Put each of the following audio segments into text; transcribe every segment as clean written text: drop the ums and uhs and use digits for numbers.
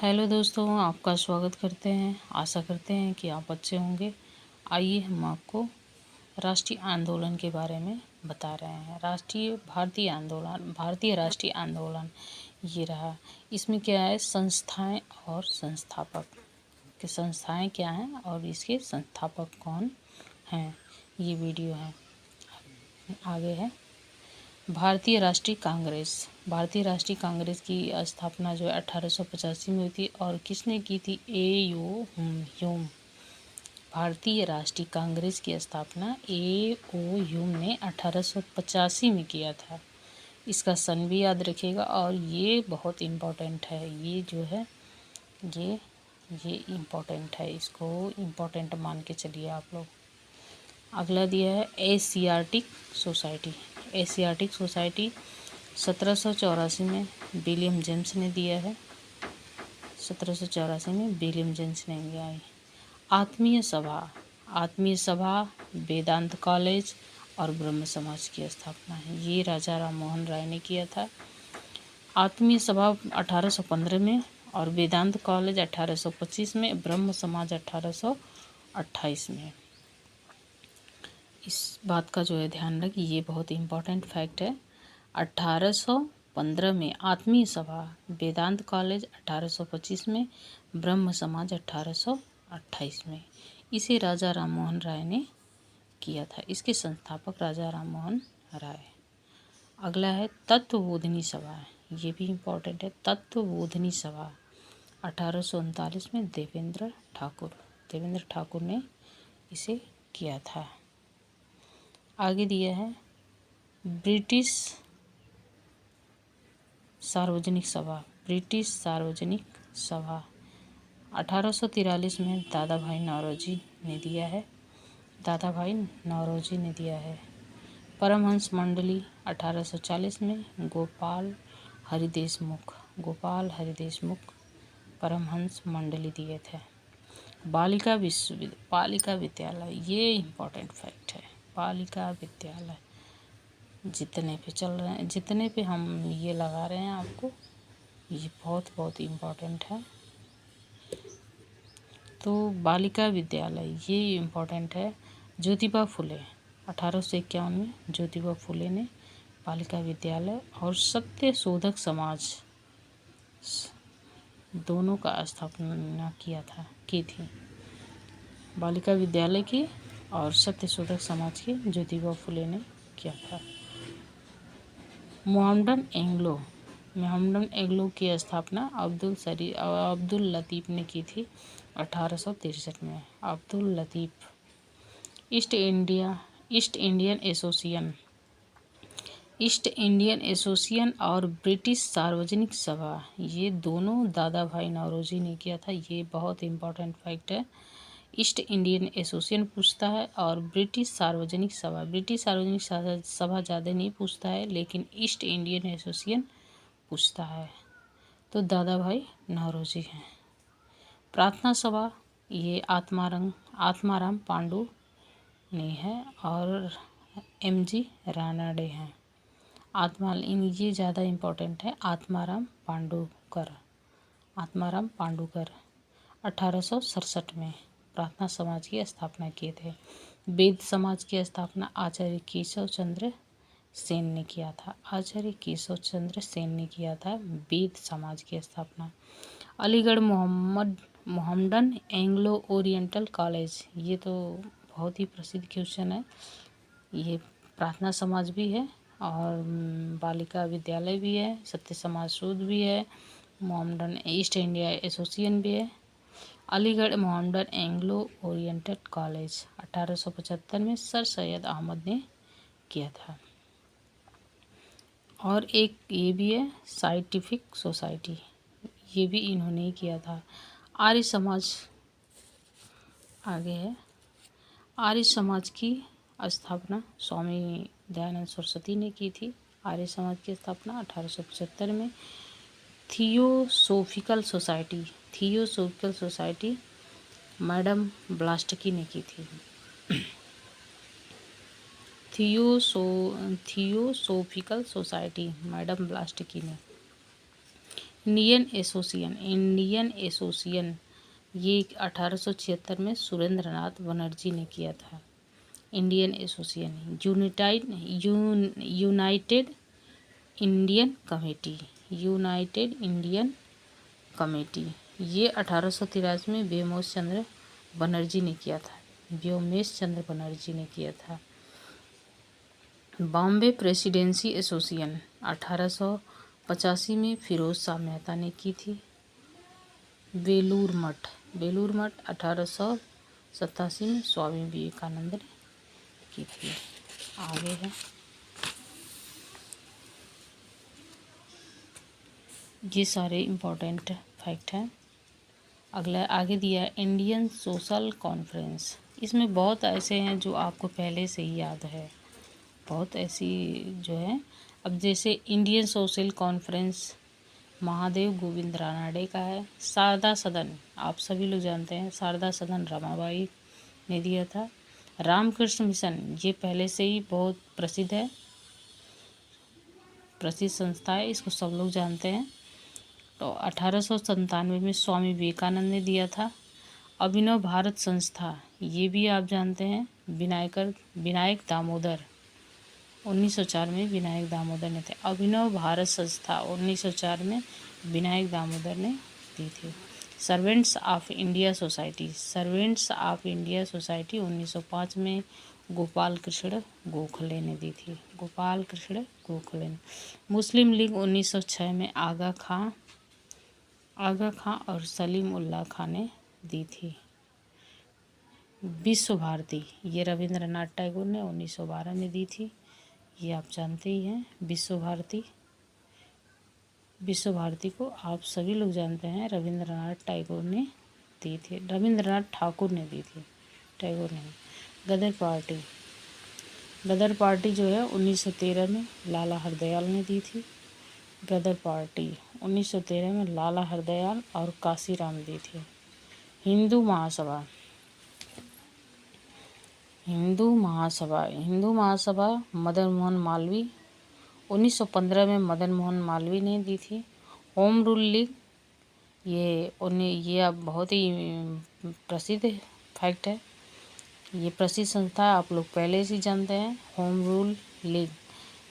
Hello दोस्तों, आपका स्वागत करते हैं। आशा करते हैं कि आप अच्छे होंगे। आइए हम आपको राष्ट्रीय आंदोलन के बारे में बता रहे हैं। भारतीय राष्ट्रीय आंदोलन ये रहा। इसमें क्या है, संस्थाएं और संस्थापक कि संस्थाएं क्या हैं और इसके संस्थापक कौन हैं, ये वीडियो है। आगे है भारतीय राष्ट्रीय कांग्रेस की स्थापना जो है 1885 में हुई थी। और किसने की थी? ए.ओ. ह्यूम। भारतीय राष्ट्रीय कांग्रेस की स्थापना ए.ओ. ह्यूम ने 1885 में किया था। इसका सन भी याद रखिएगा और ये बहुत इम्पोर्टेंट है। ये जो है ये इम्पोर्टेंट है, इसको इम्पोर्टेंट मान के चलिए आप लोग। अगला दिया है एशियाटिक सोसाइटी 1784 में विलियम जेम्स ने दिया है। 1784 में विलियम जेम्स ने दिया है। आत्मीय सभा वेदांत कॉलेज और ब्रह्म समाज की स्थापना है, ये राजा राम मोहन राय ने किया था। आत्मीय सभा 1815 में और वेदांत कॉलेज 1825 में, ब्रह्म समाज 1828 में। इस बात का जो है ध्यान रखिए, ये बहुत इम्पोर्टेंट फैक्ट है। 1815 में आत्मीय सभा, वेदांत कॉलेज 1825 में, ब्रह्म समाज 1828 में। इसे राजा राम मोहन राय ने किया था। इसके संस्थापक राजा राम मोहन राय। अगला है तत्वबोधिनी सभा, ये भी इम्पोर्टेंट है। तत्वबोधिनी सभा 1839 में देवेंद्र ठाकुर ने इसे किया था। आगे दिया है ब्रिटिश सार्वजनिक सभा 1843 में दादा भाई नौरोजी ने दिया है। परमहंस मंडली 1840 में गोपाल हरि देशमुख परमहंस मंडली दिए थे। बालिका विद्यालय, ये इम्पोर्टेंट फैक्ट है। बालिका विद्यालय जितने पे हम ये लगा रहे हैं आपको, ये बहुत इम्पोर्टेंट है। तो बालिका विद्यालय ये इम्पोर्टेंट है। ज्योतिबा फुले 1851 में ज्योतिबा फुले ने बालिका विद्यालय और सत्य शोधक समाज दोनों का स्थापना की थी। बालिका विद्यालय की और सत्य शोधक समाज की ज्योतिबा फुले ने किया था। मोहम्मदन एंग्लो की स्थापना अब्दुल लतीफ़ ने की थी 1863 में। Abdul Latif. East Indian association और ब्रिटिश सार्वजनिक सभा, ये दोनों दादा भाई नौरोजी ने किया था। ये बहुत इम्पोर्टेंट फैक्ट है। ईस्ट इंडियन एसोसिएशन पूछता है और ब्रिटिश सार्वजनिक सभा ज़्यादा नहीं पूछता है, लेकिन ईस्ट इंडियन एसोसिएशन पूछता है। तो दादा भाई नौरोजी हैं। प्रार्थना सभा ये आत्माराम पांडु ने है और एम.जी. रानडे हैं। ये ज़्यादा इम्पोर्टेंट है। आत्माराम पांडुकर 1867 में प्रार्थना समाज की स्थापना किए थे। वेद समाज की स्थापना आचार्य केशव चंद्र सेन ने किया था। वेद समाज की स्थापना। Aligarh Mohammedan Anglo oriental college, ये तो बहुत ही प्रसिद्ध क्वेश्चन है। ये प्रार्थना समाज भी है और बालिका विद्यालय भी है, सत्य समाज शोध भी है, मोहम्मदन ईस्ट इंडिया एसोसिएशन भी है। Aligarh Mohammedan Anglo oriental college 1875 में सर सैयद अहमद ने किया था। और एक ये भी है साइंटिफिक सोसाइटी, ये भी इन्होंने ही किया था। आर्य समाज आगे है। आर्य समाज की स्थापना स्वामी दयानंद सरस्वती ने की थी। आर्य समाज की स्थापना 1875 में। थियोसोफिकल सोसाइटी मैडम ब्लास्टकी ने की थी। थियोसोफिकल सोसाइटी मैडम ब्लास्टकी ने। इंडियन एसोसिएशन ये 1876 में सुरेंद्रनाथ बनर्जी ने किया था। Indian association United Indian committee ये 1883 में व्योमेश चंद्र बनर्जी ने किया था। बॉम्बे प्रेसिडेंसी एसोसिएशन 1885 में फिरोज शाह मेहता ने की थी। बेलूर मठ 1887 में स्वामी विवेकानंद ने की थी। आगे है ये सारे इम्पोर्टेंट फैक्ट हैं। अगला आगे दिया है इंडियन सोशल कॉन्फ्रेंस। इसमें बहुत ऐसे हैं जो आपको पहले से ही याद है, बहुत ऐसी जो है। अब जैसे Indian social conference Mahadev Govind Ranade का है। शारदा सदन आप सभी लोग जानते हैं, शारदा सदन रमाबाई ने दिया था। रामकृष्ण मिशन ये पहले से ही बहुत प्रसिद्ध संस्था है, इसको सब लोग जानते हैं। तो 1897 में स्वामी विवेकानंद ने दिया था। अभिनव भारत संस्था ये भी आप जानते हैं, विनायक दामोदर 1904 में विनायक दामोदर ने थे। अभिनव भारत संस्था 1904 में विनायक दामोदर ने दी थी। सर्वेंट्स ऑफ इंडिया सोसाइटी 1905 में गोपाल कृष्ण गोखले ने दी थी। मुस्लिम लीग 1906 में आगा खां और सलीम उल्लाह खां ने दी थी। विश्व भारती ये रविंद्रनाथ टैगोर ने 1912 में दी थी, ये आप जानते ही हैं। विश्व भारती को आप सभी लोग जानते हैं, रविंद्रनाथ टैगोर ने दी थी। रविंद्रनाथ ठाकुर ने दी थी, टैगोर ने। गदर पार्टी जो है 1913 में लाला हरदयाल ने दी थी। गदर पार्टी 1913 में लाला हरदयाल और काशीराम दी थी। हिंदू महासभा मदन मोहन मालवीय 1915 में मदन मोहन मालवीय ने दी थी। होम रूल लीग ये अब बहुत ही प्रसिद्ध फैक्ट है, ये प्रसिद्ध संस्था आप लोग पहले से जानते हैं। होम रूल लीग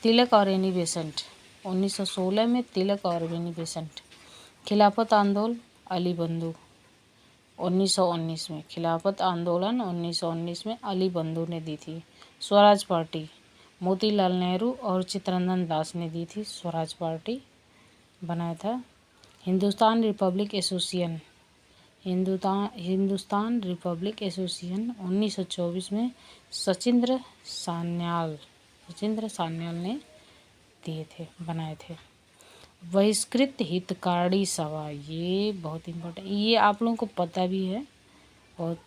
तिलक और एनी बेसेंट 1916 में खिलाफत आंदोलन अली बंधु 1919 में खिलाफत आंदोलन 1919 में अली बंधु ने दी थी। स्वराज पार्टी मोतीलाल नेहरू और चित्तरंजन दास ने दी थी, स्वराज पार्टी बनाया था। हिंदुस्तान रिपब्लिक एसोसिएशन 1924 में सचिंद्र सान्याल ने बनाए थे। बहिष्कृत हितकारी सभा ये बहुत इम्पोर्टेंट, ये आप लोगों को पता भी है बहुत।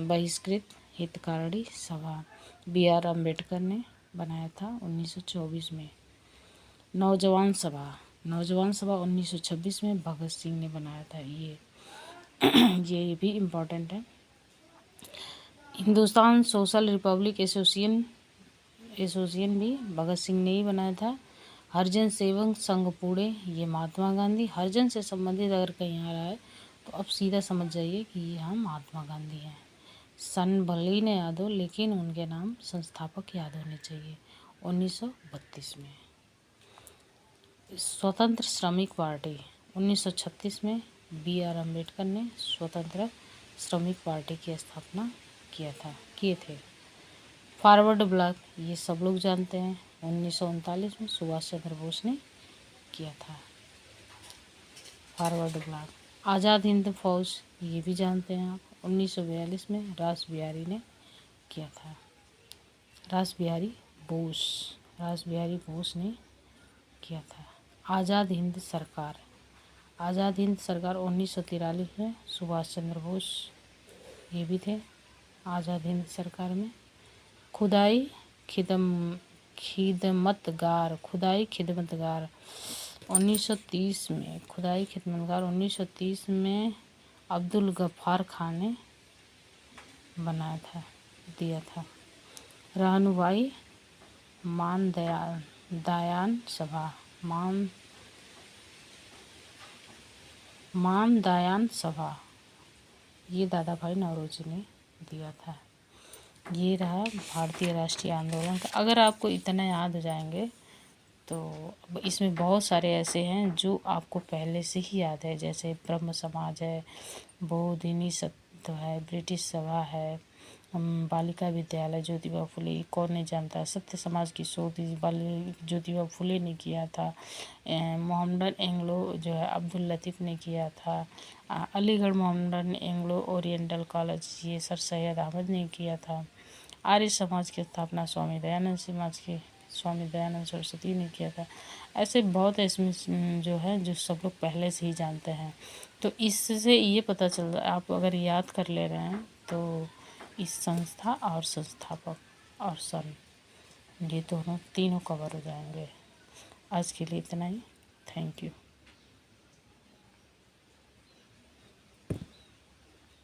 बहिष्कृत हितकारी सभा BR अम्बेडकर ने बनाया था 1924 में। नौजवान सभा 1926 में भगत सिंह ने बनाया था। ये भी इम्पोर्टेंट है। हिंदुस्तान सोशल रिपब्लिक एसोसिएशन भी भगत सिंह ने ही बनाया था। हरिजन सेवक संघ पुणे ये महात्मा गांधी। हरिजन से संबंधित अगर कहीं आ रहा है तो अब सीधा समझ जाइए कि ये हम महात्मा गांधी हैं। सन भले ही न याद हो लेकिन उनके नाम संस्थापक याद होने चाहिए। 1932 में स्वतंत्र श्रमिक पार्टी 1936 में BR अम्बेडकर ने स्वतंत्र श्रमिक पार्टी की स्थापना किए थे। फॉरवर्ड ब्लॉक ये सब लोग जानते हैं, 1939 में सुभाष चंद्र बोस ने किया था फॉरवर्ड ब्लॉक। आज़ाद हिंद फौज ये भी जानते हैं आप, 1942 में रास बिहारी ने किया था। रास बिहारी बोस ने किया था। आज़ाद हिंद सरकार 1943 में सुभाष चंद्र बोस ये भी थे आज़ाद हिंद सरकार में। खुदाई खिदमतगार 1930 में अब्दुल गफ्फार खान ने दिया था। रहनुमाई दायान सभा मानदायान सभा, ये दादा भाई नौरोजी ने दिया था। ये रहा भारतीय राष्ट्रीय आंदोलन का। अगर आपको इतना याद हो जाएंगे तो इसमें बहुत सारे ऐसे हैं जो आपको पहले से ही याद है, जैसे ब्रह्म समाज है, बहुदिनी सत्व है, ब्रिटिश सभा है, बालिका विद्यालय ज्योतिबा फुले, कौन नहीं जानता, सत्य समाज की शोध ज्योतिबा फुले ने किया था, मोहम्मदन एंग्लो जो है अब्दुल लतीफ़ ने किया था, Aligarh Mohammedan Anglo oriental college ये सर सैयद अहमद ने किया था, आर्य समाज की स्थापना स्वामी दयानंद सरस्वती ने किया था। ऐसे बहुत इसमें जो है जो सब लोग पहले से ही जानते हैं। तो इससे ये पता चल रहा है, आप अगर याद कर ले रहे हैं तो इस संस्था और संस्थापक और सन, ये दोनों तीनों कवर हो जाएंगे। आज के लिए इतना ही। Thank you.